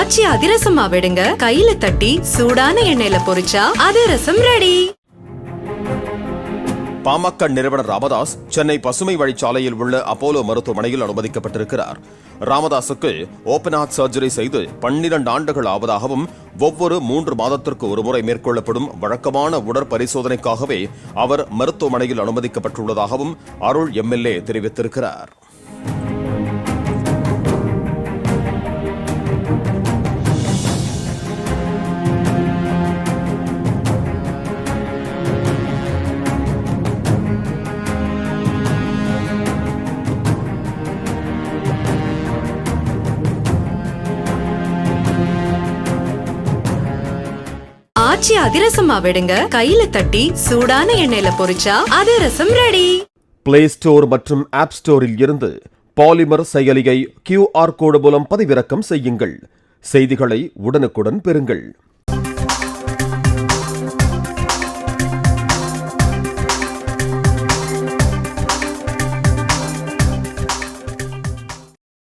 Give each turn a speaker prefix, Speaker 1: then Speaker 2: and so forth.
Speaker 1: ஆச்சி அதிரசமா விடுங்க, கையில தட்டி சூடான எண்ணெயில பொரிச்சா அதிரசம் ரெடி.
Speaker 2: பாமக நிறுவனர் ராமதாஸ் சென்னை பசுமை வழிச்சாலையில் உள்ள அப்போலோ மருத்துவமனையில் அனுமதிக்கப்பட்டிருக்கிறார். ராமதாசுக்கு ஓபன் ஹார்ட் சர்ஜரி செய்து 12 ஆண்டுகள் ஆவதாகவும் ஒவ்வொரு 3 மாதத்திற்கு ஒருமுறை மேற்கொள்ளப்படும் வழக்கமான உடற்பரிசோதனைக்காகவே அவர் மருத்துவமனையில் அனுமதிக்கப்பட்டுள்ளதாகவும் அருள் எம்எல்ஏ தெரிவித்திருக்கிறார்.
Speaker 1: ஆச்சி அதிரசமா விடுங்க, கையில தட்டி சூடான எண்ணெயில பொரிச்சா அதிரசம் ரெடி.
Speaker 2: பிளே ஸ்டோர் மற்றும் ஆப் ஸ்டோரில் இருந்து பாலிமர் செயலியை QR கோடு மூலம் பதிவிறக்கம் செய்யுங்கள். செய்திகளை உடனுக்குடன் பெறுங்கள்.